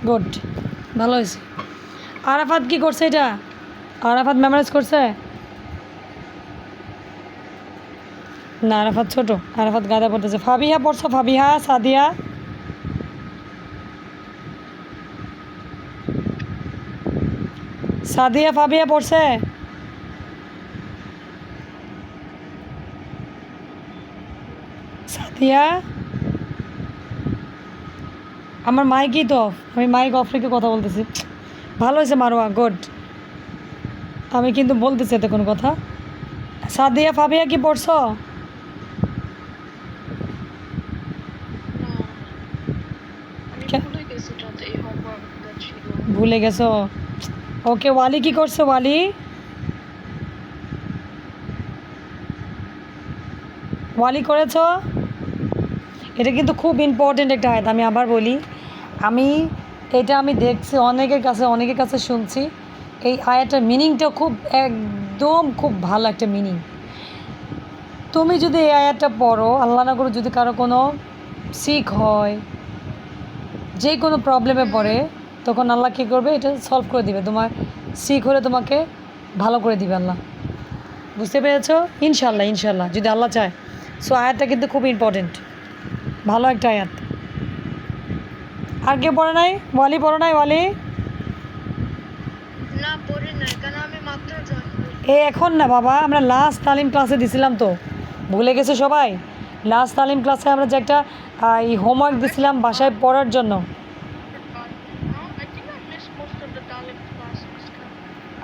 Good, ভালো হয়েছে। আরাফাত কি করছে এটা? আরাফাত মেমোরাইজ করছে না? আরাফাত ছোট, আরাফাত গাদা পড়তেছে। ফাবিহা পড়ছো? ফাবিহা, সাদিয়া, সাদিয়া ফাবিহা পড়ছে? সাদিয়া, আমার মাইকই তো অফ, আমি মাইক অফ রেখে কথা বলতেছি। ভালো হয়েছে মারোয়া, গুড। আমি কিন্তু বলতেছি এতে কোনো কথা। সাদিয়া ফাবিয়া কি পড়ছো? ভুলে গেছো? ওকে, ওয়ালি কি করছে? ওয়ালি, ওয়ালি করেছো? এটা কিন্তু খুব ইম্পর্টেন্ট একটা আয়াত, আমি আবার বলি। আমি দেখছি অনেকের কাছে শুনছি এই আয়াতটার মিনিংটা খুব একদম খুব ভালো একটা মিনিং। তুমি যদি এই আয়াতটা পড়ো, আল্লাহ না করে যদি কারো কোনো সিক হয়, যে কোনো প্রবলেমে পড়ে, তখন আল্লাহ কী করবে? এটা সলভ করে দিবে। তোমার সিক হলে তোমাকে ভালো করে দিবে আল্লাহ। বুঝতে পেরেছো? ইনশাল্লাহ, ইনশাল্লাহ, যদি আল্লাহ চায়। সো আয়াতটা কিন্তু খুব ইম্পর্টেন্ট, ভালো একটা আয়াত। আর কেউ পড়ে নাই? ওয়ালি পড়ে নাই? ওয়ালি না পড়ে নাই, কারণ আমি মাত্র জয়েন করি। এখন না বাবা, আমরা লাস্ট তালিম ক্লাসে দিছিলাম তো, ভুলে গেছে সবাই? লাস্ট তালিম ক্লাসে আমরা যে একটা এই হোমওয়ার্ক দিছিলাম বাসায় পড়ার জন্য।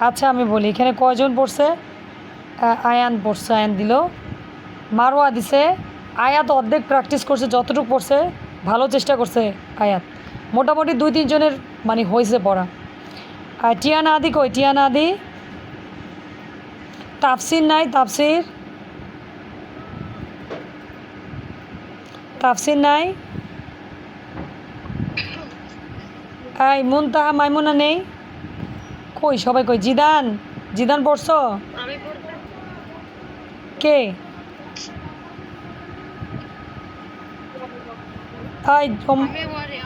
আচ্ছা আমি বলি, এখানে কয়জন পড়ছে? আয়ান পড়ছে, আয়ান দিল, মারোয়া দিছে, আয়াত অর্ধেক প্র্যাকটিস করছে, যতটুকু পড়ছে ভালো চেষ্টা করছে আয়াত। মোটামুটি 2-3 জনের মানে হয়েছে পড়া। আর টিয়ানা আদি কই? টিয়ানা আদি, তাফসির নাই? তাফসির, তাফসির নাই? এই মুনতাহা মাইমুনা নেই? কই সবাই কই? জিদান, জিদান পড়ছো? আমি পড়তে কে? এই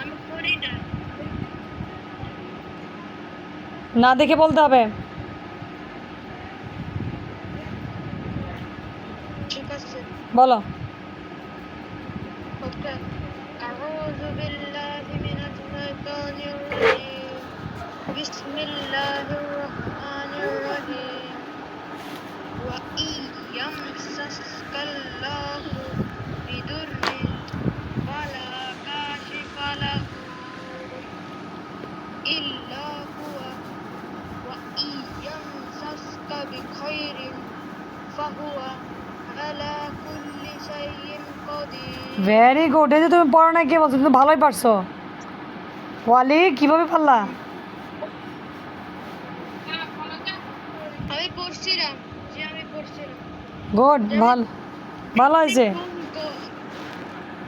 আমি পড়ি না। না দেখে বলতে হবে। ঠিক আছে, বলো। ওকে। আউযু বিল্লাহি মিনাশ শাইতানির রাজিম। বিসমিল্লাহির রহমানির রহিম। ওয়া ইয়ামসাসকাল্লাহু বিদুররিন ফালা কাশিফা লাহু ইল্লা হুয়া ওয়া ইয়ামসাসকা বিখাইরিন ফাহুয়া আলা কুল্লি শাইইন কাদির। Very good. এই যে তুমি পড়ো না, কে বলছো? তুমি ভালোই পারছো। ওয়ালি কিভাবে পারলা? আমি পড়ছিলাম, আমি পড়ছিলাম। গুড, ভালো, ভালো হয়েছে।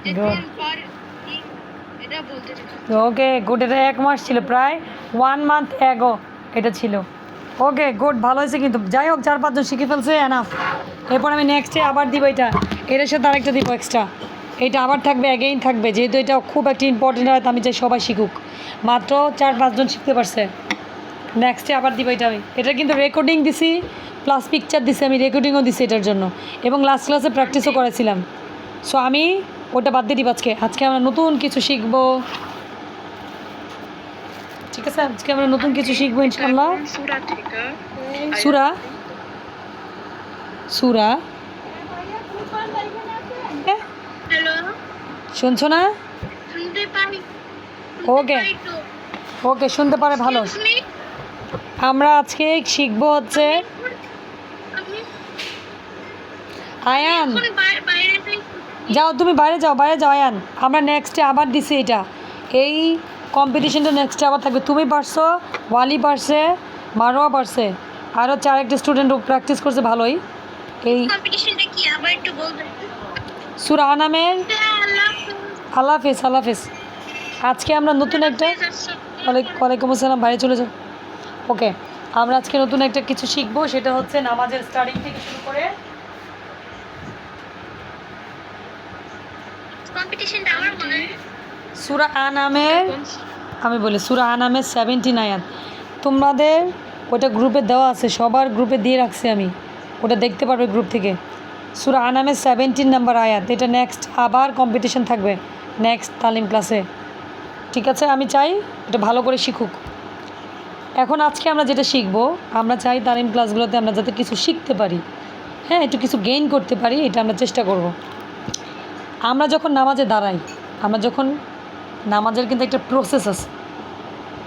যেদিন পার এটা বলতে চাই। Okay good. এটা 1 মাস ছিল, প্রায় 1 মান্থ অ্যাগো এটা ছিল। ওকে গুড, ভালো হয়েছে। কিন্তু যাই হোক, 4-5 জন শিখে ফেলছে, এনাফ। এরপর আমি নেক্সটে আবার দিব এটা, এটার সাথে আরেকটা দিব এক্সট্রা। এটা আবার থাকবে, অ্যাগেইন থাকবে, যেহেতু এটা খুব একটা ইম্পর্টেন্ট হয়, আমি চাই সবাই শিখুক। মাত্র 4-5 জন শিখতে পারছে। নেক্সটে আবার দিব এটা। আমি এটা কিন্তু রেকর্ডিং দিছি, প্লাস পিকচার দিছি, আমি রেকর্ডিংও দিছি এটার জন্য, এবং লাস্ট ক্লাসে প্র্যাকটিসও করেছিলাম। সো আমি ওটা বাদ দিয়ে দিব আজকে। আজকে আমরা নতুন কিছু শিখবো, ঠিক আছে? আজকে আমরা নতুন কিছু শিখবো ইনশাল্লাহ। সূরা থেকে সূরা, সূরা, হ্যালো, শুনছো না? শুনতে পারি? ওকে ওকে, শুনতে পারে, ভালো। শুনি। আমরা আজকে শিখবো হচ্ছে আমি আয়ান। এখন বাইরে যাই। যাও তুমি বাইরে যাও, বাইরে যাও আয়ান। আমরা নেক্সটে আবার দিছি এটা, এই কম্পিটিশনটা নেক্সটে আবার থাকবে। তুমি পারছো, ওয়ালি পারছে, মারোয়া পারছে, আরও 4-1টা স্টুডেন্টও প্র্যাকটিস করছে ভালোই। এই কম্পিটিশনটা কি আবার একটু বলবেন? সূরা আনামের। আল্লাহ আল্লাহ হাফেজ, আল্লাহ হাফেজ। আজকে আমরা নতুন একটা, ওয়ালাইকুম আসসালাম, বাইরে চলে যাও। ওকে, আমরা আজকে নতুন একটা কিছু শিখবো, সেটা হচ্ছে নামাজের স্টার্টিং থেকে শুরু করে। কম্পিটিশনটা আমার মনে হয় সূরা আনামের আমি বলি সূরা আনামের 17 আয়াত, তোমাদের ওটা গ্রুপে দেওয়া আছে, সবার গ্রুপে দিয়ে রাখছি আমি, ওটা দেখতে পারবে গ্রুপ থেকে। সূরা আনামের 17 নাম্বার আয়াত, এটা নেক্সট আবার কম্পিটিশন থাকবে নেক্সট তালিম ক্লাসে, ঠিক আছে? আমি চাই এটা ভালো করে শিখুক। এখন আজকে আমরা যেটা শিখবো, আমরা চাই তালিম ক্লাসগুলোতে আমরা যাতে কিছু শিখতে পারি, হ্যাঁ, একটু কিছু গেইন করতে পারি, এটা আমরা চেষ্টা করব। আমরা যখন নামাজে দাঁড়াই, আমরা যখন নামাজের কিন্তু একটা প্রসেস আছে,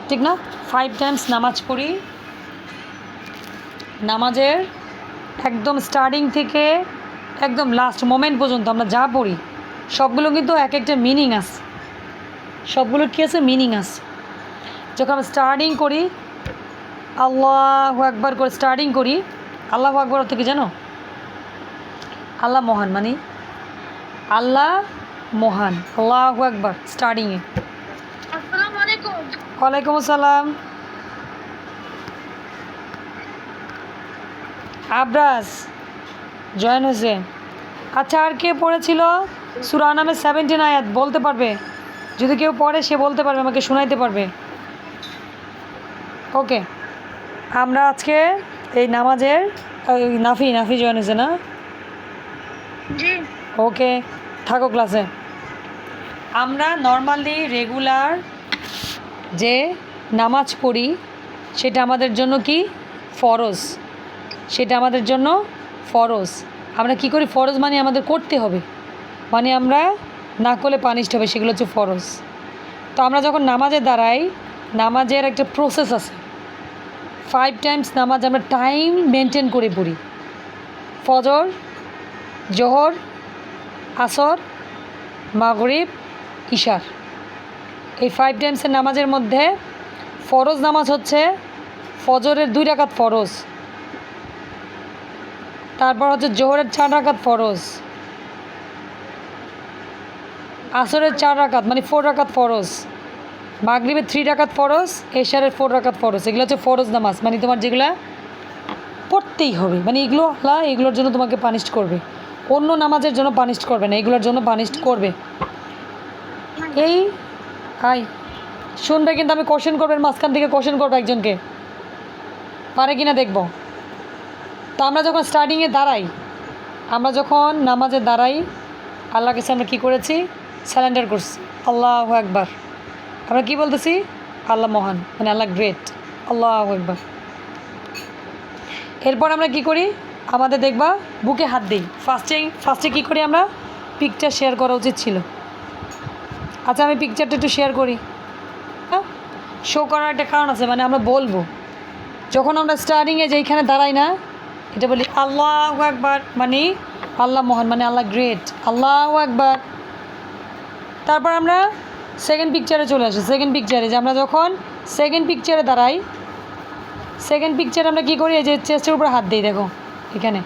ঠিক না? 5 টাইমস নামাজ পড়ি, নামাজের একদম স্টার্টিং থেকে একদম লাস্ট মোমেন্ট পর্যন্ত আমরা যা পড়ি সবগুলো কিন্তু এক একটা মিনিং আছে, সবগুলোর কী আছে? মিনিং আছে। যখন আমরা স্টার্টিং করি আল্লাহু আকবার করে স্টার্টিং করি, আল্লাহু আকবার অর্থ কি জানো? আল্লাহ মহান, মানে আল্লাহ মহান, আল্লাহু আকবার স্টার্টিংয়ে। আসসালামু আলাইকুম। ওয়ালাইকুম আসসালাম। আবরাজ জয়েন হয়েছে। আচ্ছা, আর কে পড়েছিল সূরা আনামের 17 আয়াত? বলতে পারবে? যদি কেউ পড়ে সে বলতে পারবে, আমাকে শোনাইতে পারবে। ওকে, আমরা আজকে এই নামাজের নাফি জয়েন হয়েছে না? জি। ওকে, থাকো ক্লাসে। আমরা নর্মালি রেগুলার যে নামাজ পড়ি সেটা আমাদের জন্য কি? ফরজ। সেটা আমাদের জন্য ফরজ। আমরা কি করি? ফরজ মানে আমাদের করতে হবে, মানে আমরা না করলে পানিশড হবে, সেগুলো হচ্ছে ফরজ। তো আমরা যখন নামাজে দাঁড়াই, নামাজের একটা প্রসেস আছে। 5 টাইমস নামাজ আমরা টাইম মেনটেন করে পড়ি। ফজর, জোহর, আসর, মাগরিব, ইশার, এই 5 টাইমসের নামাজের মধ্যে ফরজ নামাজ হচ্ছে ফজরের 2 রাকাত ফরজ, তারপর হচ্ছে জোহরের 4 রাকাত ফরজ, আসরের 4 রাকাত মানে 4 রাকাত ফরজ, মাগরিবের 3 রাকাত ফরজ, এশারের 4 রাকাত ফরজ। এগুলো হচ্ছে ফরজ নামাজ, মানে তোমার যেগুলো পড়তেই হবে, মানে এগুলো আল্লাহ এগুলোর জন্য তোমাকে পানিশড করবে, অন্য নামাজের জন্য পানিশড করবে না, এগুলোর জন্য পানিশড করবে। এই হাই শুনবে কিন্তু, আমি কোশ্চেন করবেন, মাঝখান থেকে কোশ্চেন করবো একজনকে, পারে কিনা দেখব। তো আমরা যখন স্টার্টিংয়ে দাঁড়াই, আমরা যখন নামাজে দাঁড়াই, আল্লাহর কাছে আমরা কী করেছি? স্যালেন্ডার করছি, আল্লাহু আকবার। আমরা কি বলতেছি? আল্লাহ মহান, মানে আল্লাহ গ্রেট, আল্লাহু আকবার। এরপর আমরা কি করি? আমাদের দেখবা বুকে হাত দিই। ফার্স্টে কী করি আমরা? পিকচার শেয়ার করা উচিত ছিল। আচ্ছা, আমি পিকচারটা একটু শেয়ার করি। শো করার একটা কারণ আছে, মানে আমরা বলবো যখন আমরা স্টার্টিংয়ে যেইখানে দাঁড়াই না, এটা বলি আল্লাহু আকবার, মানে আল্লাহ মহান, মানে আল্লাহ গ্রেট, আল্লাহু আকবার। তারপর আমরা সেকেন্ড পিকচারে চলে আসি। সেকেন্ড পিকচারে যে আমরা যখন সেকেন্ড পিকচারে দাঁড়াই, সেকেন্ড পিকচারে আমরা কী করি? এই যে চেস্টের উপরে হাত দিই, দেখো এখানে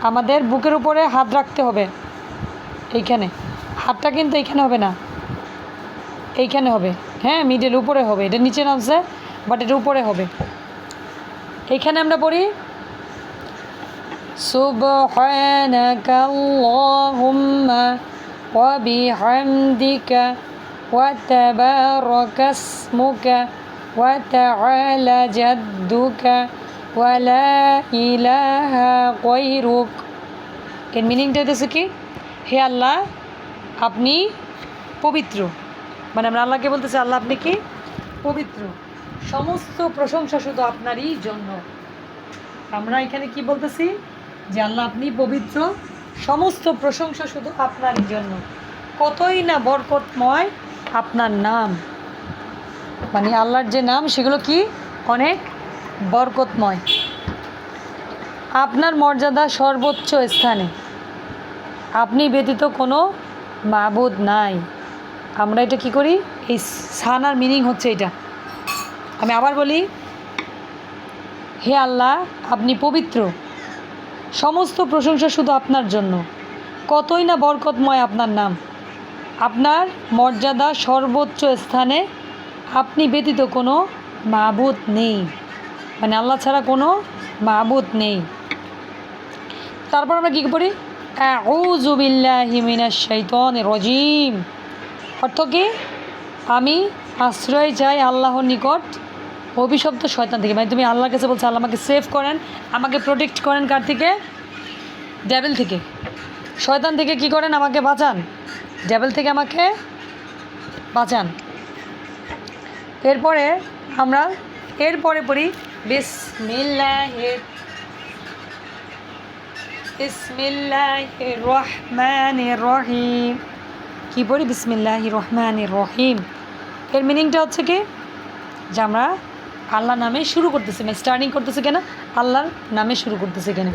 আমাদের বুকের উপরে হাত রাখতে হবে, এইখানে হাতটা কিন্তু এইখানে হবে না, এইখানে হবে, হ্যাঁ, মিডল উপরে হবে, এটা নিচে নামছে বাট এটা উপরে হবে। এইখানে আমরা পড়ি সুবহানাকা আল্লাহুম্মা ওয়া বিহামদিকা ওয়া তাবারাকা ইসমুকা ওয়া তাআলা জাদ্দুকা ওয়া লা ইলাহা গায়রুক। এর মিনিংটা হচ্ছে কি? হে আল্লাহ, আপনি পবিত্র, মানে আমরা আল্লাহকে বলতেছি আল্লাহ আপনি কি? পবিত্র, সমস্ত প্রশংসা শুধু আপনারই জন্য। আমরা এখানে কি বলতেছি? যে আল্লাহ আপনি পবিত্র, সমস্ত প্রশংসা শুধু আপনারই জন্য। কতই না বরকতময় আপনার নাম, মানে আল্লাহর যে নাম সেগুলো কি অনেক বরকতময়। আপনার মর্যাদা সর্বোচ্চ স্থানে, আপনি ব্যতীত কোনো মাবুদ নাই। আমরা এটা কি করি? এই সানার মিনিং হচ্ছে এটা। আমি আবার বলি, হে আল্লাহ আপনি পবিত্র, সমস্ত প্রশংসা শুধু আপনার জন্য, কতই না বরকতময় আপনার নাম, আপনার মর্যাদা সর্বোচ্চ স্থানে, আপনি ব্যতীত কোনো মাবুদ নেই, মানে আল্লাহ ছাড়া কোনো মাবুদ নেই। তারপর আমরা কী করি? আউযু বিল্লাহি মিনাশ শাইতানির রাজিম। অর্থ কি? আমি আশ্রয় চাই আল্লাহর নিকট অভিশপ্ত শয়তান থেকে। মানে তুমি আল্লাহর কাছে বলছো আল্লাহ আমাকে সেভ করেন, আমাকে প্রোটেক্ট করেন কার থেকে? ডেভিল থেকে। শয়তান থেকে কি করেন? আমাকে বাঁচান। ডেভিল থেকে আমাকে বাঁচান। এরপরে আমরা পড়ি বিসমিল্লাহির রহমানির রহিম। কী পড়ি? বিসমিল্লাহির রহমানির রহিম। এর মিনিংটা হচ্ছে কি, যে আমরা আল্লাহর নামে শুরু করতেছি, মানে স্টার্টিং করতেছি কেন? আল্লাহর নামে শুরু করতেছি কেন?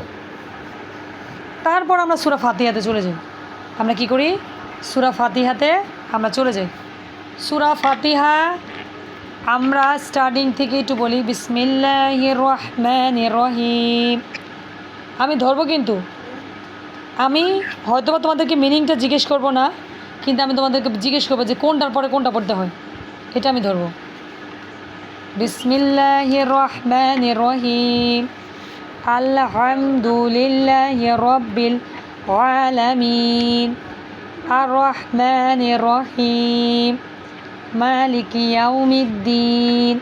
তারপর আমরা সূরা ফাতিহাতে চলে যাই। আমরা কি করি? সূরা ফাতিহাতে আমরা চলে যাই। সূরা ফাতিহা আমরা স্টার্টিং থেকে একটু বলি, বিসমিল্লাহির রহমানির রহিম। আমি ধরবো, কিন্তু আমি হয়তোবা তোমাদেরকে মিনিংটা জিজ্ঞেস করব না, কিন্তু আমি তোমাদেরকে জিজ্ঞেস করবো যে কোনটার পরে কোনটা পড়তে হয়, এটা আমি ধরবো। বিসমিল্লাহির রহমানির রহিম। আলহামদুলিল্লাহি রাব্বিল আলামিন। আর রহমানির রহিম। মালিকি ইয়াউমিদ্দিন।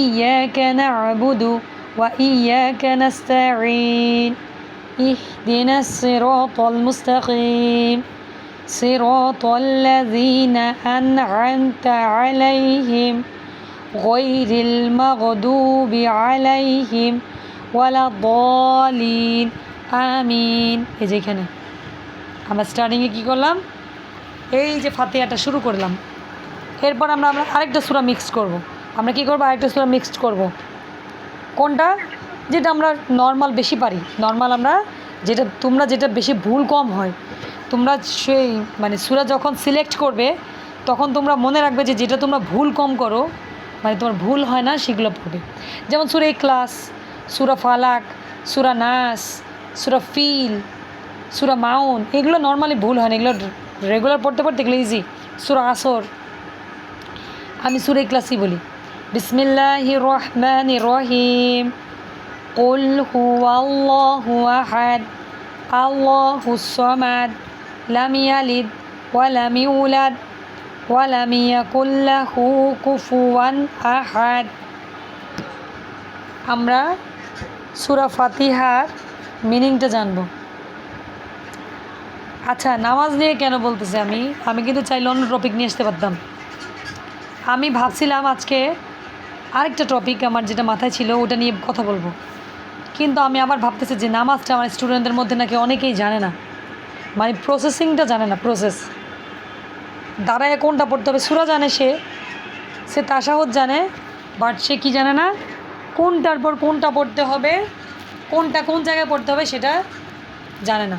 ইয়াকা না'বুদু ওয়া ইয়াকা নাস্তাঈন। ইহদিনাস সিরাতাল মুস্তাকিম। সিরাতাল লাযীনা আন'আমতা আলাইহিম গায়রিল মাগদুবি আলাইহিম ওয়ালাদ-দালিন। আমিন। এই যে এখানে আমরা স্টার্টিংয়ে কী করলাম? এই যে ফাতিহাটা শুরু করলাম। এরপর আমরা আরেকটা সূরা মিক্স করব। আমরা কি করব? আরেকটা সূরা মিক্সড করব। কোনটা? যেটা আমরা নর্মাল বেশি পারি। নর্মাল আমরা তোমরা যেটা বেশি ভুল কম হয়, তোমরা সেই মানে সূরা যখন সিলেক্ট করবে তখন তোমরা মনে রাখবে যে যেটা তোমরা ভুল কম করো, মানে তোমার ভুল হয় না, সেগুলো পড়বে। যেমন সূরা ইখলাস, সূরা ফালাক, সূরা নাস, সূরা ফিল, সূরা মাউন, এগুলো নর্মালি ভুল হয় না, এগুলো রেগুলার পড়তে পড়তে এগুলো ইজি। সূরা আসর। আমি সূরা ইখলাসই বলি, বিসমিল্লাহির রহমানির রহিম। কুল হুয়াল্লাহু আহাদ আল্লাহুস সামাদ লাম ইয়ালিদ ওয়া লাম ইউলাদ ওয়া লাম ইয়াকুল লাহু কুফুয়ান আহাদ। আমরা সূরা ফাতিহার মিনিংটা জানবো। আচ্ছা, নামাজ নিয়ে কেন বলতেছি? আমি কিন্তু চাইলে অন্য টপিক নিয়ে আসতে পারতাম। আমি ভাবছিলাম আজকে আরেকটা টপিক আমার যেটা মাথায় ছিল ওটা নিয়ে কথা বলবো, কিন্তু আমি আবার ভাবতেছি যে নামাজটা আমার স্টুডেন্টদের মধ্যে নাকি অনেকেই জানে না, মানে প্রসেসিংটা জানে না। প্রসেস দাঁড়ায় কোনটা পড়তে হবে, সূরা জানে, সে তাশাহুদ জানে, বাট সে কি জানে না কোনটার পর কোনটা পড়তে হবে, কোনটা কোন জায়গায় পড়তে হবে সেটা জানে না।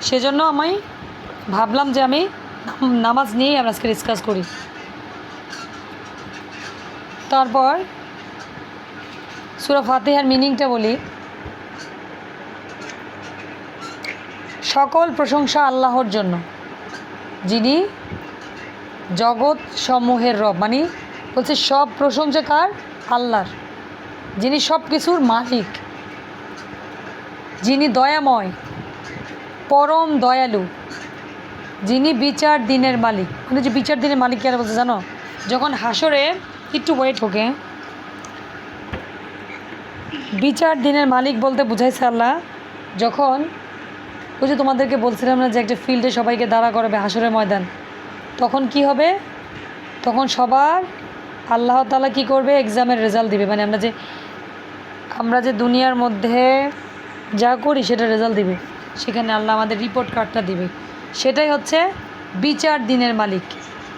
সেজন্য আমি ভাবলাম যে আমি নামাজ নিয়েই আমরা আজকে ডিসকাস করি। তারপর সূরা ফাতিহার মিনিংটা বলি। সকল প্রশংসা আল্লাহর জন্য, যিনি জগৎ সমূহের রব, মানে বলছে সব প্রশংসা কার? আল্লাহর, যিনি সব কিছুর মালিক, যিনি দয়াময়, পরম দয়ালু, যিনি বিচার দিনের মালিক। কিন্তু যে বিচার দিনের মালিক কেন বলছে জানো? যখন হাসরে, একটু ওয়েট হোকে, বিচার দিনের মালিক বলতে বুঝাইছে আল্লাহ যখন ওই যে তোমাদেরকে বলছিলাম না যে একটা ফিল্ডে সবাইকে দাঁড়া করাবে হাসরের ময়দান, তখন কি হবে? তখন সবার আল্লাহ তাআলা কি করবে? এক্সামের রেজাল্ট দিবে। মানে আমরা যে দুনিয়ার মধ্যে যা করি সেটা রেজাল্ট দিবে, সেখানে আল্লাহ আমাদের রিপোর্ট কার্ডটা দিবে। সেটাই হচ্ছে বিচার দিনের মালিক।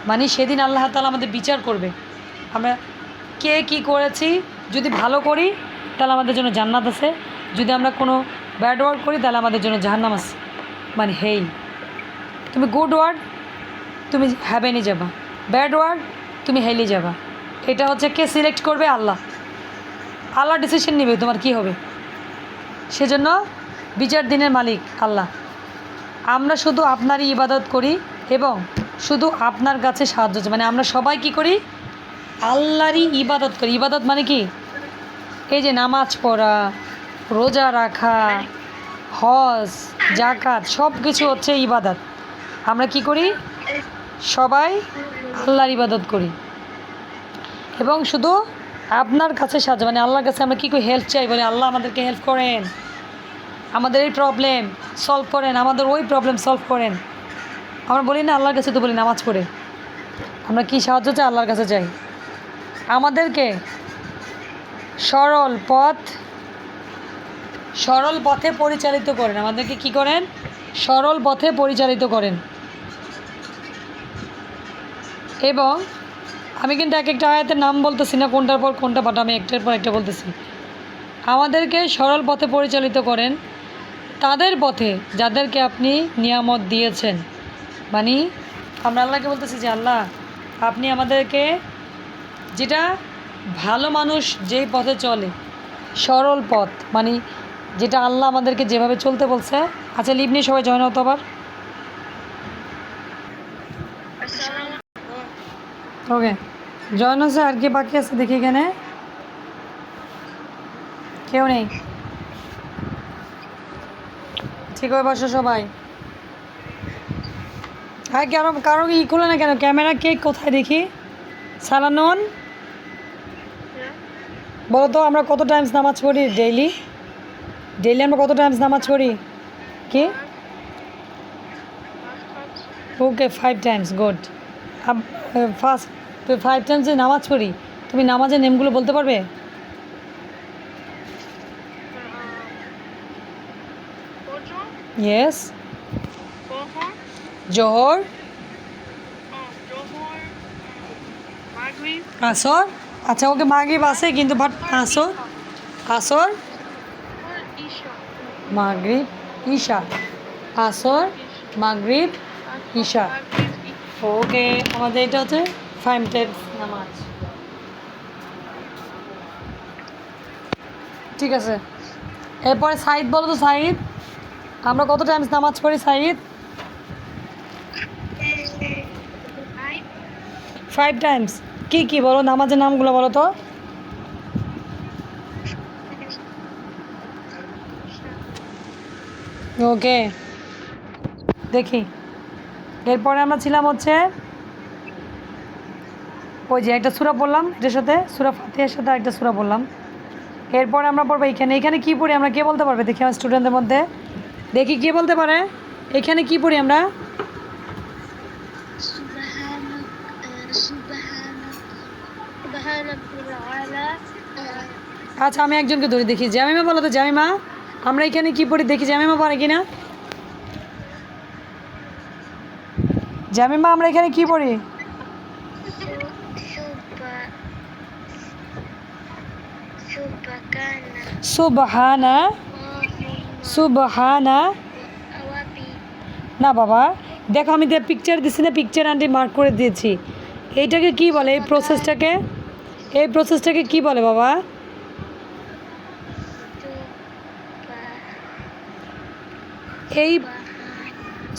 মানে সেদিন আল্লাহ তাআলা আমাদের বিচার করবে আমরা কে কী করেছি। যদি ভালো করি তাহলে আমাদের জন্য জান্নাত আছে, যদি আমরা কোনো ব্যাড ওয়ার্ড করি তাহলে আমাদের জন্য জাহান্নাম আছে। মানে হেই, তুমি গুড ওয়ার্ড তুমি হ্যাভেনে যাবা, ব্যাড ওয়ার্ড তুমি হেলে যাবা। এটা হচ্ছে কে সিলেক্ট করবে? আল্লাহ। আল্লাহ ডিসিশন নেবে তোমার কি হবে। সেজন্য বিচার দিনের মালিক আল্লাহ। আমরা শুধু আপনারই ইবাদত করি এবং শুধু আপনার কাছে সাহায্য চাই। মানে আমরা সবাই কি করি? আল্লাহরই ইবাদত করি। ইবাদত মানে কি? এই যে নামাজ পড়া, রোজা রাখা, হজ, জাকাত, সব কিছু হচ্ছে ইবাদত। আমরা কি করি? সবাই আল্লাহর ইবাদত করি এবং শুধু আপনার কাছে সাহায্য মানে আল্লাহর কাছে আমরা কী করে হেল্প চাই বলে আল্লাহ আমাদেরকে হেল্প করেন, আমাদের এই প্রবলেম সলভ করেন, আমাদের ওই প্রবলেম সলভ করেন। আমরা বলি না আল্লাহর কাছে তো বলি নামাজ পড়ে, আমরা কি সাহায্য চাই আল্লাহর কাছে চাই। আমাদেরকে সরল পথে পরিচালিত করেন, আমাদেরকে কি করেন? সরল পথে পরিচালিত করেন। এবং আমি কিন্তু এক একটা আয়াতের নাম বলতেছি না কোনটার পর কোনটা, বাট আমি একটার পর একটা বলতেছি। আমাদেরকে সরল পথে পরিচালিত করেন তাদের পথে যাদেরকে আপনি নিয়ামত দিয়েছেন। মানে আমরা আল্লাহকে বলতেছি যে আল্লাহ আপনি আমাদেরকে, যেটা ভালো মানুষ যেই পথে চলে সরল পথ, মানে যেটা আল্লাহ আমাদেরকে যেভাবে চলতে বলছে। আচ্ছা লিভ নিয়ে সবাই জয়েন হতো আবার। ওকে জয়েন হচ্ছে। আর কি বাকি আছে দেখি এখানে? কেউ নেই? ঠিক হয়ে বসো সবাই। হ্যাঁ কারো ই খুলে না কেন? ক্যামেরা কে কোথায় দেখি? সালানুন বলো তো আমরা কত টাইমস নামাজ পড়ি ডেইলি? আমরা কত টাইমস নামাজ পড়ি? কি? ওকে 5 টাইমস, গুড। ফার্স্ট 5 টাইমস নামাজ পড়ি, তুমি নামাজের নেমগুলো বলতে পারবে? ইয়েস। জোহর, আসর। আচ্ছা ওকে মাগরিব আছে কিন্তু বাট আসর মাগরিব ঈশা, আসর মাগরিব ঈশা। ওকে আমাদের এটা হচ্ছে 5 টাইমস নামাজ। ঠিক আছে, এরপরে সাইদ বলো তো সাইদ, আমরা কত টাইমস নামাজ পড়ি সাইদ? 5 টাইমস। কি কি বলো নামাজের নামগুলো বলো তো? ওকে দেখি। এরপরে আমরা ছিলাম হচ্ছে ওই যে একটা সূরা পড়লাম, এটার সাথে সূরা ফাতিহার সাথে একটা সূরা পড়লাম। এরপরে আমরা পড়বো এখানে কি পড়ি আমরা? কে বলতে পারবে দেখি আমার স্টুডেন্টদের মধ্যে? দেখি কে বলতে পারে এখানে কি পড়ি আমরা? আচ্ছা আমি একজনকে ধরি দেখি। জামিমা বলো তো, জামিমা আমরা এখানে কি পড়ি দেখি, জামিমা পারে কিনা? জামিমা আমরা এখানে কি পড়ি? সুবহানা। সুবহানা না বাবা, দেখো আমি যে পিকচার দিচ্ছি না, পিকচার আন্টি মার্ক করে দিয়েছি। এইটাকে কি বলে? এই প্রসেসটাকে কি বলে বাবা? এই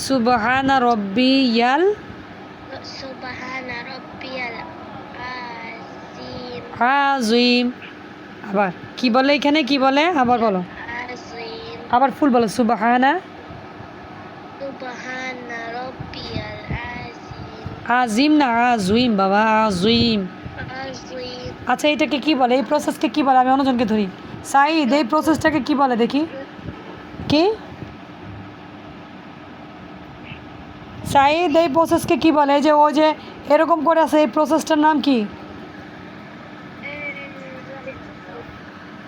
সুবহানা রব্বিয়াল আযীম। আবার কি বলে এখানে? কি বলে আবার বলো, আবার ফুল বলো। সুবহানা আজিম না আযীম বাবা, আযীম। আচ্ছা এটাকে কি বলে? এই প্রসেসকে কি বলে? আমি অন্যজনকে ধরি। সাইদ এই প্রসেসটাকে কি বলে দেখি? কি সাইদ এই প্রসেসকে কি বলে? এই যে ও যে এরকম করে আছে, এই প্রসেসটার নাম কি?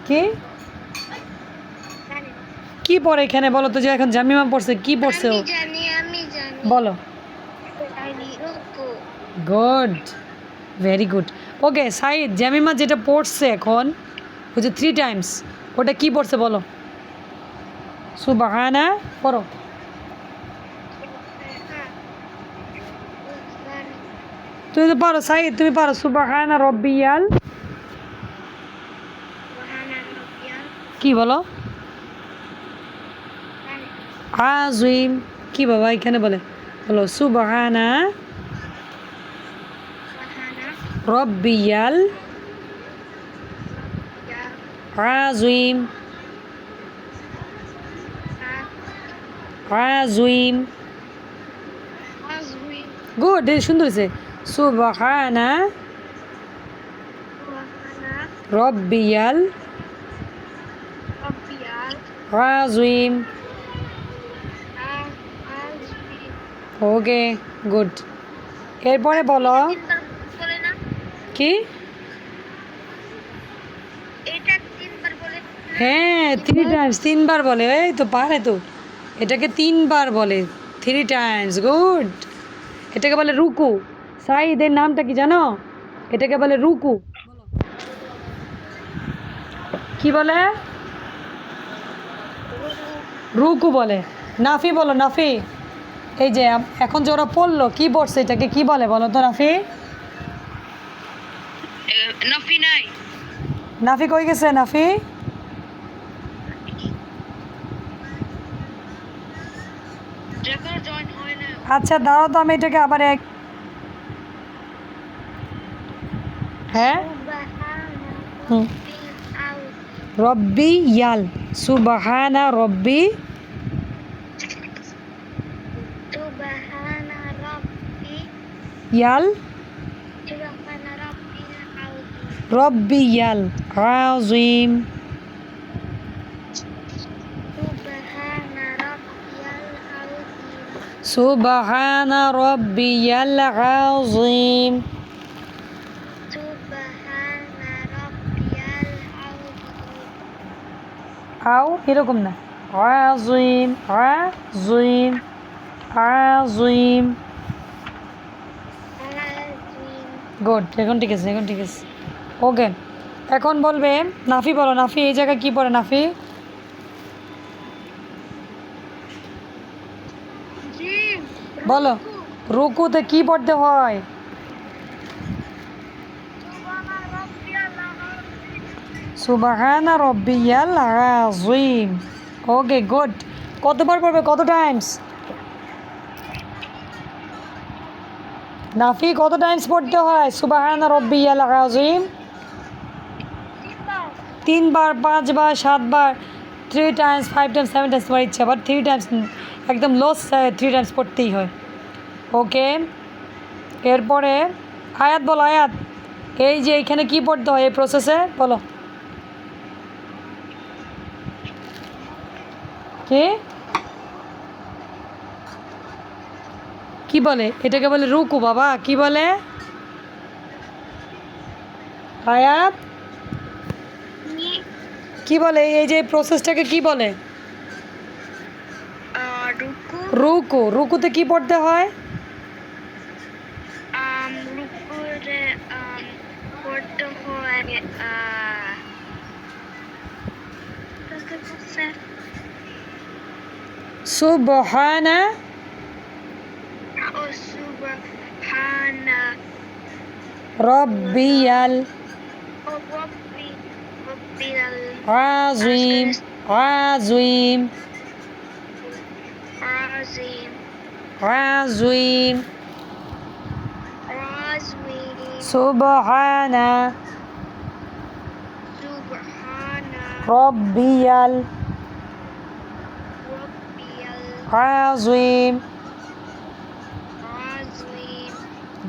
কি কি পড়ে এখানে বলো তো? যে এখন জামিমা পড়ছে, কি পড়ছে ও? বলো। Good, very good. Okay Saeed Jamima যেটা পড়ছে এখন ওই যে 3 টাইমস, ওটা কি পড়ছে বলো? সুবহানা পড়ো। তুমি তো পারো সাইদ, তুমি পারো। সুবহানা রব্বিয়াল কি বলো? আযীম। কি বাবা এখানে বলে? বলো সুবহানা রব্বিয়াল আযীম। আযীম গুড, এই সুন্দর হয়েছে। সুবহানা সুবহানা রব্বিয়াল রাব্বিয়াল আযীম। আযীম। ওকে, গুড। এরপরে বলো তিনবার বলে না? কি? এটা তিনবার বলে না? হ্যাঁ, 3 টাইমস, 3বার বলে। এই তো পারে তো, এটাকে 3বার বলে, 3 টাইমস। গুড। এটাকে বলে রুকু। সাইদের নামটা কি জানো? এটাকে বলে রুকু। কি বলে? রুকু বলে। নাফি বলো, নাফি। এই যে এখন যে ওরা পড়লো, কি পড়ছে, এটাকে কি বলে বলো তো নাফি? নাফি নাই। নাফি কই গেছে নাফি? যখন জয়েন হয় না। আচ্ছা দাঁড়াও তো, আমি এটাকে আবার এক, হ্যাঁ, হুম, রব্বি ইয়াল, সুবহানা রব্বি সুবহানা রাব্বি ইয়াল, সুবহানা রাব্বিল আযীম। রব্বি ইয়াল আযীম। সুবহানা রাব্বিয়াল আযীম। সুবহানা রব্বিয়াল আযীম। সুবহানা রাব্বিয়াল আযীম। আও এরকম না, আযীম, আযীম, আযীম। গুড, এখন ঠিক আছে, এখন ঠিক আছে। ওকে, এখন বলবে নাফি বলো। নাফি এই জায়গায় কি পড়ে নাফি? জি বলো, রুকুতে কি পড়তে হয়? সুবহানা রাব্বিয়াল আযীম। সুবহানা রব্বিয়াল আযীম। ওকে, গুড। কতবার পড়বে, কত টাইমস? নাফি কত টাইমস পড়তে হয় সুবহানা রব্বিয়াল আযীম? তিনবার। 3বার, 5বার, 7বার, 3 টাইমস, 5 টাইমস, 7 টাইমস, তোমার ইচ্ছা, বাট 3 টাইমস, একদম লস, 3 টাইমস পড়তেই হয়। ওকে, এরপরে আয়াত বলো, আয়াত। এই যে এইখানে কি পড়তে হয় এই প্রসেসে বলো? কি কি বলে এটাকে? বলে রুকু বাবা। কি বলে আয়াত? কি বলে এই যে প্রসেসটাকে কি বলে? রুকু রুকু। রুকুতে কি পড়তে হয়? রুকুরে পড়তে হয় সুবহানা ও সুবহানা রব্বিয়াল ও রব্বিয়াল আযীম, আযীম, আযীম। আযীম। আযীম। সুবহানা সুবহানা রব্বিয়াল রাব্বিয়াল আযীম। আযীম।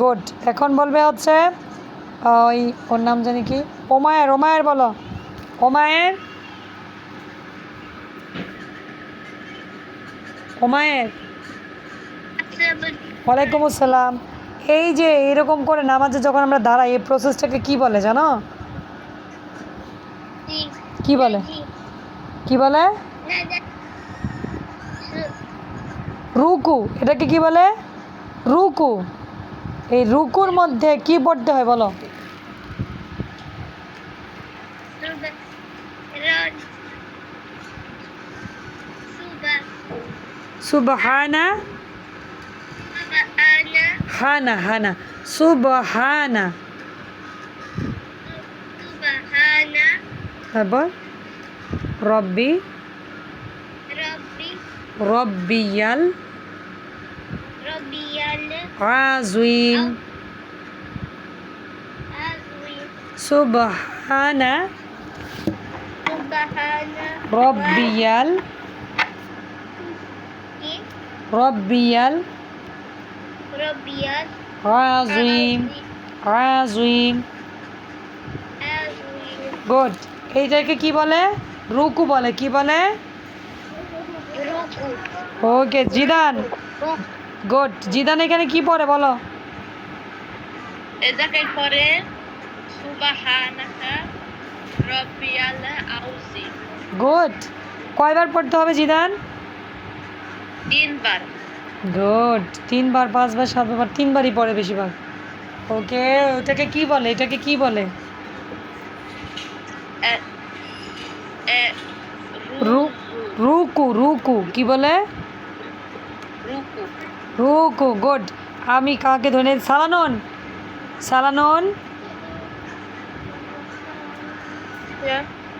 গুড। এখন বলবে হচ্ছে ওই, ওর নাম জানি কি, ওমায়ের। ওমায়ের বলো, ওমায়ের। ওমায়ের, ওয়ালাইকুম আসসালাম। এই যে এরকম করে নামাজে যখন আমরা দাঁড়াই, এই প্রসেসটাকে কি বলে জানো? কি বলে? কি বলে? রুকু। এটাকে কি বলে? রুকু। এই রুকুর মধ্যে কি পড়তে হয় বলো? সুবহানা, হানা, হানা, সুবহানা। তারপর রব্বি, রব্বিয়াল আযীম। সুবহানা রব্বিয়াল, রব্বিয়াল Rabbiyal আজিম আজিম Azim. গুড এইটাকে কি বলে রুকু বলে কি বলে Ruku. ওকে জিদান গুড জিদান এখানে কি পড়ে বলো এ জায়গায় পরে সুবহানাকা রব্বিয়াল আউজিম গুড কয়বার পড়তে হবে জিদান 3 বার। গুড 3 বার 5 বার 7 বার 3বারই পড়ে বেশিরভাগ ওকে ওটাকে কি বলে এটাকে কি বলে এ এ রু রুকু রুকু কি বলে রুকু রুকু গুড আমি কাকে ধরে সালানন সালানন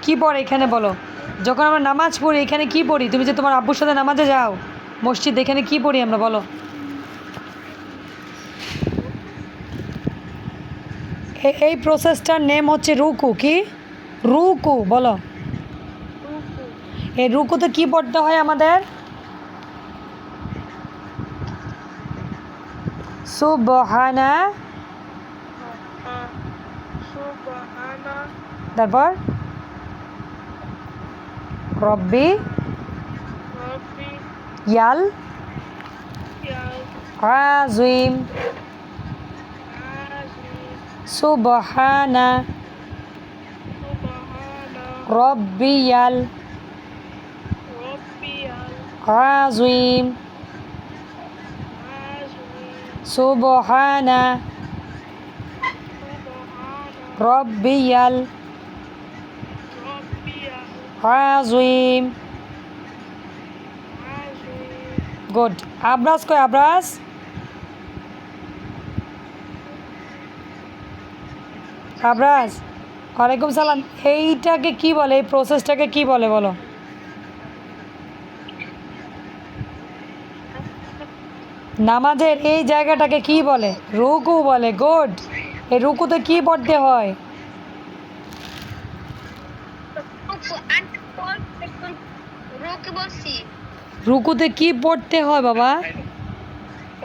কি পড়ে এখানে বলো যখন আমরা নামাজ পড়ি এখানে কি পড়ি তুমি যে তোমার আব্বুর সাথে নামাজে যাও মসজিদ এখানে কি পড়ি আমরা বলো এই প্রসেসটার নেম হচ্ছে রুকু কি রুকু বলো Ruku. এই রুকুতে কি পড়তে হয় আমাদের সুবহানা Subhana তারপর রব্বি Rabbi ইয়াল Yal আজিম Azim. সুবহানা Subhana রব্বিয়াল Rabbiyal আজিম Azim. সুবহানা Subhana রব্বিয়াল Rabbiyal আজিম Azim. গুড আব্রাস কই আব্রাস আব্রাস ওয়ালাইকুম সালাম এইটাকে কি বলে এই প্রসেসটাকে কি বলে বলো নামাজের এই জায়গাটাকে কি বলে রুকু বলে গুড এই রুকুতে কি পড়তে হয় Ruku. Anti bol. Ruku bolsi. রুকুতে কি পড়তে হয় বাবা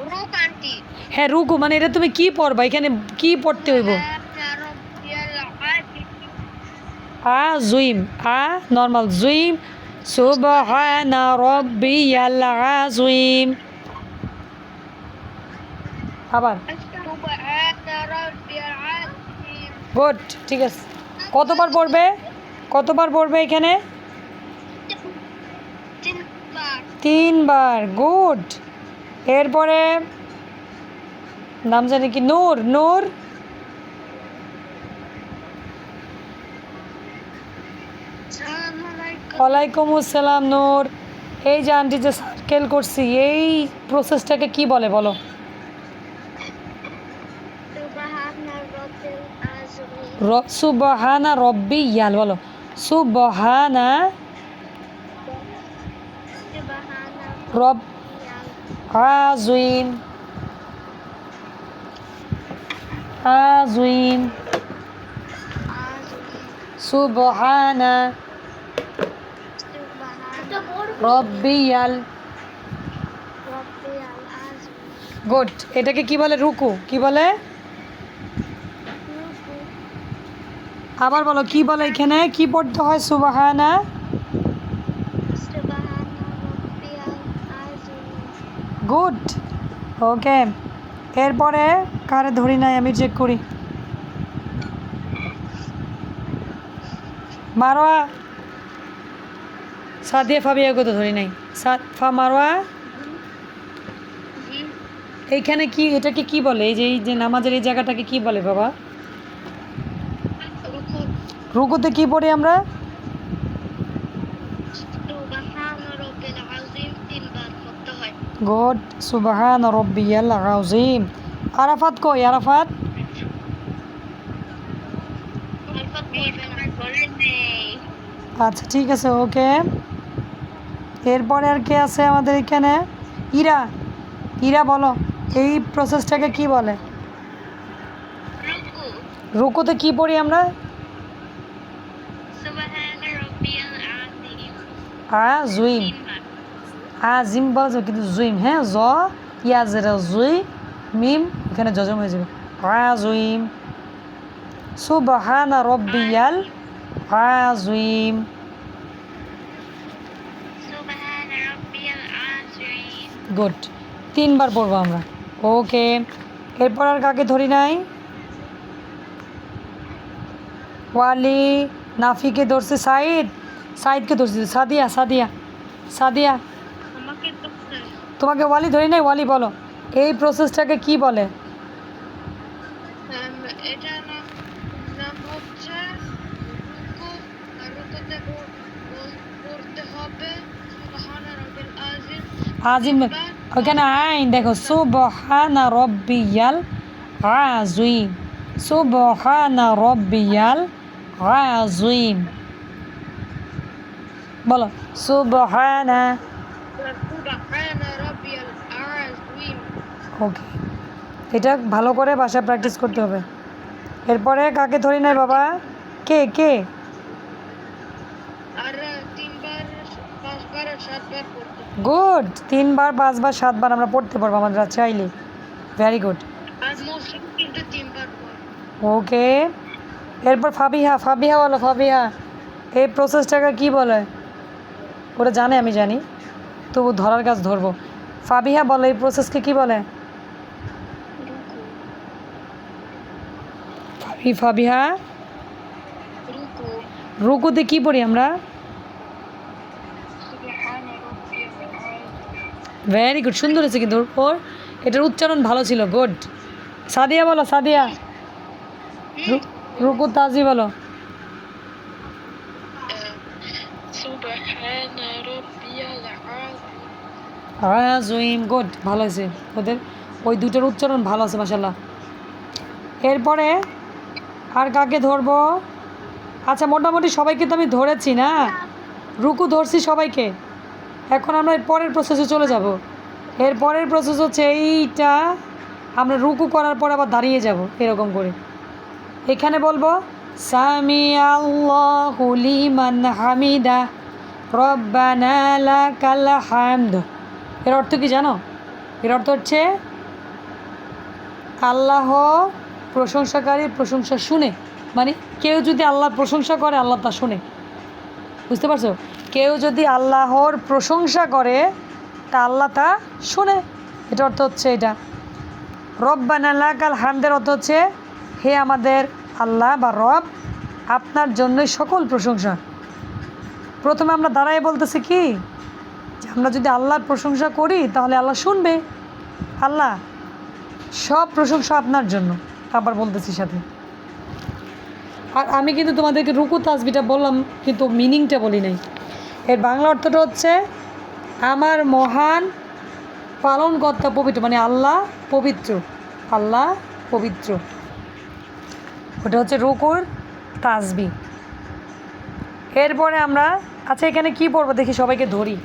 Ruku anti. হ্যাঁ রুকু মানে এটা তুমি কি পড়বা এখানে কি পড়তে হইব Rabbiyal Azim. জুইম নর্মাল জুইম সুবহানা রাব্বিয়াল আযীম আবার Subhana Rabbiyal Azim. গুড ঠিক আছে কতবার পড়বে এখানে 3 বার 3বার গুড এরপরে নাম জানি কি নূর নূর Assalamualaikum. ওয়ালাইকুম আসসালাম নূর এই যে আন্টি যে সার্কেল করছি এই প্রসেসটাকে কি বলে বলো Subhana Rabbil Azim. সুবহানা রব্বি ইয়াল বলো সুবহানা Subhana রব Rabbiyal আযীম আযীম Azim. সুবহানা Subhana রব্বিয়াল Rabbiyal Azim. গুড এটাকে কি বলে রুকু কি বলে Ruku. আবার বলো কি বলে এখানে কি পড়তে হয় সুবহানা Subhana Rabbiyal Azim. Good okay এরপরে কারে ধরি নাই আমি চেক করি মারোয়া সাদিয়া ফাবিয়াকে তো ধরি নাই মারোয়া Ji. এইখানে কি এটাকে কি বলে এই যে নামাজের এই জায়গাটাকে কি বলে বাবা Ruku. রুকুতে কি পড়ি আমরা Subhana Rabbil Azim 3 বার করতে হয় গুড সুবহান রব্বিয়াল আযীম আরাফাত কই আরাফাত আলফাত বলবেন নেই আচ্ছা ঠিক আছে ওকে এরপরে আর কে আছে আমাদের এখানে ইরা ইরা বলো এই প্রসেসটাকে কি বলে রুকু রুকুতে কি পড়ি আমরা সুবহানা রাব্বিয়াল জুইম আযীম 3 বার আজিম বলছো কিন্তু জুইম হ্যাঁ জ ইয়াজের জুই মিম এখানে জজম হয়ে যাবে আযীম সুবহানা রব্বিয়াল আযীম সুবহানা রাব্বিয়াল আযীম। গুড 3বার পড়বো আমরা ওকে এরপর আর কাকে ধরি নাই ওয়ালি নাফিকে ধরছে সাইদকে ধরছে সাদিয়া সাদিয়া সাদিয়া আমাকে তো তোমাকে ওয়ালি ধরি নাই ওয়ালি বলো এই প্রসেসটাকে কি বলে এটা নাম হচ্ছে রুকু। আর রুকুতে পড়তে হবে সুবহানা রাব্বিল আযীম। আজিম ওখানে আইন দেখো সুবহানা রব্বিয়াল আযীম সুবহানা রব্বিয়াল আযীম বলো সুবহানা সুবহানা রাব্বিয়াল আযীম। ওকে এটা ভালো করে ভাষা প্র্যাকটিস করতে হবে এরপরে কাকে ধরি নাই বাবা কে কে আর 3বার 5বার আর 7বার পড়তে হবে। গুড 3বার 5বার 7বার আমরা পড়তে পারবো আমরা চাইলে ভেরি গুড আর মুসলিম কিন্তু 3বার পড়ে। ওকে এরপর ফাবিহা ফাবিহা বলো ফাবিহা এই প্রসেসটাকে কি বলে ওরা জানে আমি জানি তবু ধরার কাজ ধরবো ফাবিহা বলো এই প্রসেসকে কি বলে ফাবিহা রুকু রুকুতে কি পড়ি আমরা সুবহানা রাব্বিয়াল আযীম। ভেরি গুড সুন্দর হয়েছে কিন্তু ওর এটার উচ্চারণ ভালো ছিল গুড সাদিয়া বলো সাদিয়া রুকু তাজি বলো সুবহানা রাব্বিয়াল আযীম। আযীম গুড ভালো হয়েছে ওদের ওই দুটোর উচ্চারণ ভালো আছে মাশাআল্লাহ এরপরে আর কাকে ধরবো আচ্ছা মোটামুটি সবাইকে তো আমি ধরেছি না রুকু ধরছি সবাইকে এখন আমরা এর পরের প্রসেসে চলে যাব এর পরের প্রসেস হচ্ছে এইটা আমরা রুকু করার পর আবার দাঁড়িয়ে যাব এরকম করে এখানে বলবো সামি আল্লাহু লিমান হামিদা রব্বানা লাকাল হামদ এর অর্থ কি জানো এর অর্থ হচ্ছে আল্লাহ প্রশংসাকারীর প্রশংসা শুনে মানে কেউ যদি আল্লাহর প্রশংসা করে আল্লাহ তা শুনে বুঝতে পারছো কেউ যদি আল্লাহর প্রশংসা করে তা আল্লাহ তা শুনে এটা অর্থ হচ্ছে এটা রব্বানা লাকাল হামদের অর্থ হচ্ছে হে আমাদের আল্লাহ বা রব আপনার জন্যই সকল প্রশংসা প্রথমে আমরা দাঁড়ায় বলতেছি কি যে আমরা যদি আল্লাহর প্রশংসা করি তাহলে আল্লাহ শুনবে আল্লাহ সব প্রশংসা আপনার জন্য আবার বলতেছি সাথে আর আমি কিন্তু তোমাদেরকে রুকু তাসবিটা বললাম কিন্তু মিনিংটা বলি নাই এর বাংলা অর্থটা হচ্ছে আমার মহান পালনকর্তা পবিত্র মানে আল্লাহ পবিত্র আল্লাহ পবিত্র ওটা হচ্ছে রুকুর তাসবি এরপরে আমরা আচ্ছা এখানে কি পড়বো দেখি সবাইকে ধরি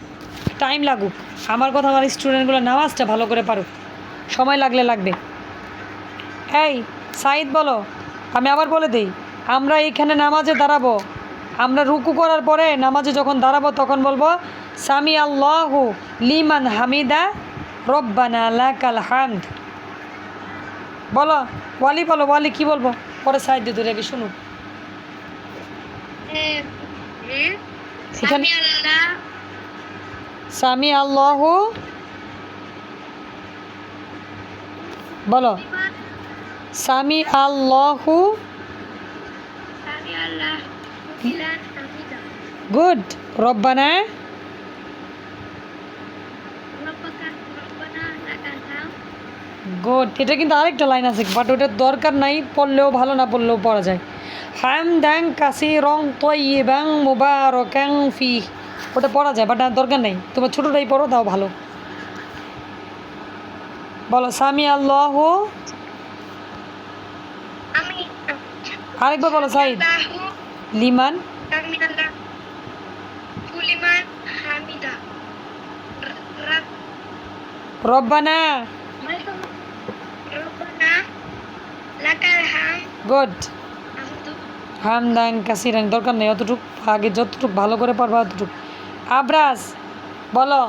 টাইম লাগুক আমার কথা আমার স্টুডেন্টগুলো নামাজটা ভালো করে পারুক সময় লাগলে লাগবে এই সাইদ বলো আমি আবার বলে দিই আমরা এইখানে নামাজে দাঁড়াবো আমরা রুকু করার পরে নামাজে যখন দাঁড়াবো তখন বলবো সামি আল্লাহু লিমান হামিদা রব্বানা লাকাল হামদ বলো ওয়ালি বলো ওয়ালি কি বলবো পরে সাইদ দিয়ে ধরে আগে শুনুক এখানে সামি আল্লাহ সামি আল্লাহু বলো সামি আল্লাহু সামি আল্লাহ লিমান হামিদা গুড রব্বানা রব্বানা লাকাল হামদ। গুড এটা কিন্তু আরেকটা লাইন আছে বাট ওটার দরকার নাই পড়লেও ভালো না পড়লেও পড়া যায় হামদান কাসীরান তাইয়িবান মুবারাকান ফি ওটা পড়া যায় বাট দরকার নেই তোমার ছোটোটাই পড়ো তাও ভালো বলো সামি আল্লাহু আমি আরেকবার বলো সাইদ আল্লাহু লিমান সামি আল্লাহ লিমান হামিদা রব্বানা রব্বানা লাকাল হামদ। গুড হামদান কাসিরান দরকার নেই অতটুক আগে যতটুক ভালো করে পারবা অতটুক আবরাজ বলো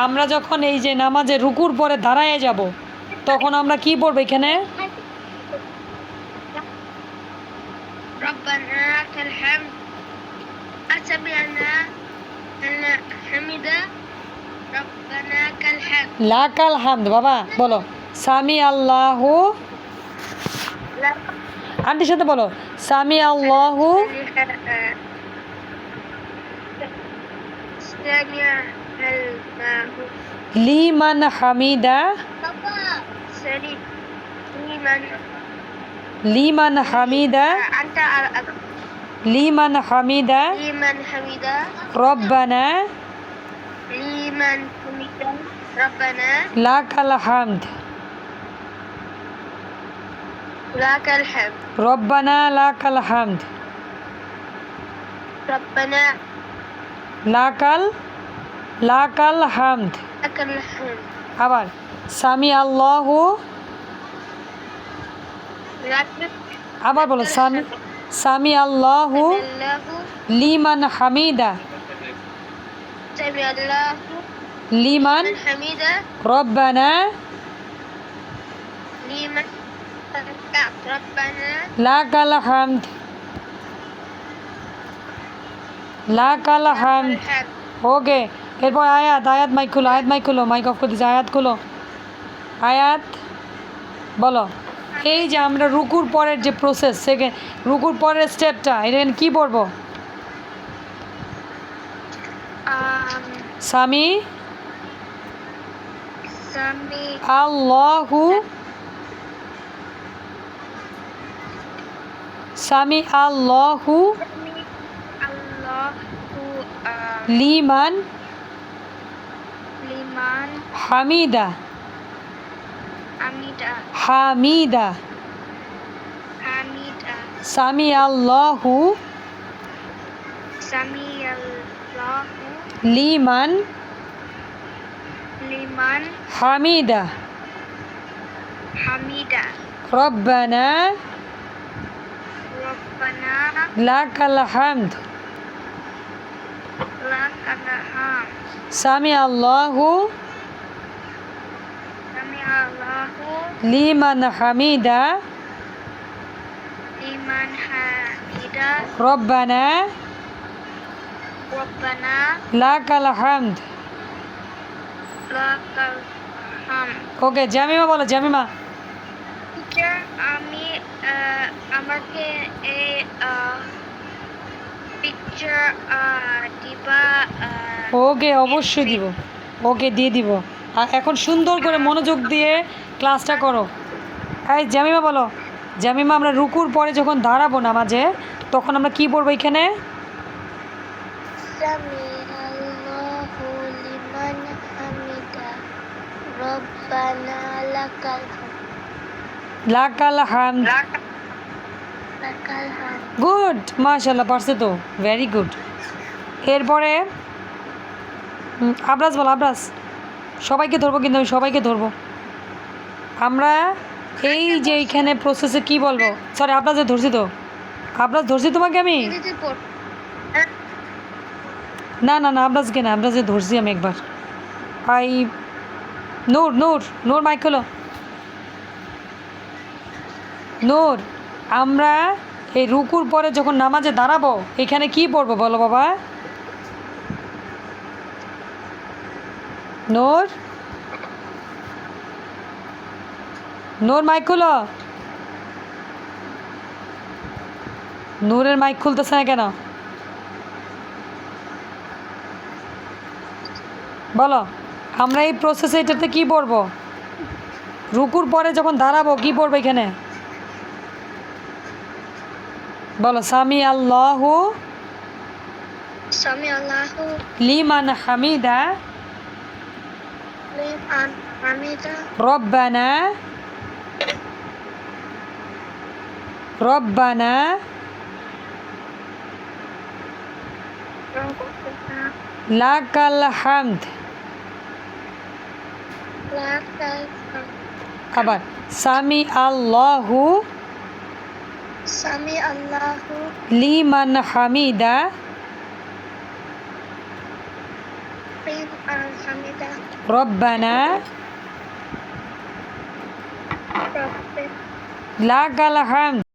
আমরা যখন এই যে নামাজে রুকুর পরে দাঁড়ায় যাব তখন আমরা কি পড়বো এখানে? ربنا لك الحمد سمعنا حمدا ربنا لك الحمد লাকাল হামদ। বাবা বলো সামি আল্লাহু, আন্টির সাথে বলো সামি আল্লাহু سمع الله লিমান হামিদা, سليم لمن লিমান হামিদা, أنت লিমান হামিদা لمن حمدا রব্বানা لمن حمدا ربنا লাকাল হামদ, لك الحمد রব্বানা লাকাল হামদ, ربنا লাকাল লাকাল হামদ। لك الحمد আবার সামি আল্লাহু, لك আবার বলো সামি সামি আল্লাহু الله লিমান হামিদা, سمع الله লিমান لمن حمدا রব্বানা لمن ربنا লাকাল হামদ, লাকাল হামদ। الحمد ওকে, এরপর আয়াত, আয়াত মাইক খুলো, আয়াত মাইক খুলো, মাইক অফ করে দিচ্ছে, আয়াত খুলো, আয়াত বলো। এই যে আমরা রুকুর পরের যে প্রসেস, সেকেন্ড রুকুর পরের স্টেপটা, এটা কি পড়বো? সামি سمع আল্লাহু, সামি আল্লাহু الله লিমান لمن হামিদা, حمدا হামিদা, حمدا সামি আল্লাহু سمع الله লিমান لمن হামিদা حمدا রব্বানা ربنا লাকাল হামদ, لك الحمد সামি আল্লাহু سمع الله লিমান হামিদা لمن حمدا রব্বানা ربنا লাকাল হামদ। لك الحمد ওকে, জামিমা বলো, জামিমা। টিচার আমি আমাকে এই পিকচার দিবা ওকে, অবশ্যই দিব, ওকে দিয়ে দিব। আর এখন সুন্দর করে মনোযোগ দিয়ে ক্লাসটা করো। এই জামিমা বলো, জামিমা আমরা রুকুর পরে যখন দাঁড়াবো নামাজে, তখন আমরা কি পড়বো এখানে? سمع الله لمن حمدا ربنا لك الحمد লাকাল হামদ। لك الحمد গুড, মাশাআল্লাহ, পারছে তো, ভেরি গুড। এরপরে আবরাজ বলো, আবরাজ। সবাইকে ধরবো কিন্তু, আমি সবাইকে ধরবো। আমরা এই যে এইখানে প্রসেসে কি বলবো, সরি আবরাজে ধরছি তো, আবরাজ ধরছি তোমাকে আমি, দিদি পড় না না না আবরাজকে না, আবরাজে ধরছি আমি একবার। I Noor, Noor, Noor mic হলো। নূর, আমরা এই রুকুর পরে যখন নামাজে দাঁড়াবো, এখানে কি পড়বো বলো বাবা? নূর, নূর মাইক খুলো। নূরের মাইক খুলতেছে না কেন? বলো, আমরা এই প্রসেসে এটাতে কি পড়বো? রুকুর পরে যখন দাঁড়াবো কি পড়বো এখানে? বলো সামি আল্লাহু سمع الله লিমান হামিদা لمن حمدا রব্বানা রব্বানা ربنا লাকাল হামদ। لك الحمد আবার সামি আল্লাহু سمع الله লিমান হামিদা لمن حمدا রব্বানা লাকাল হামদ।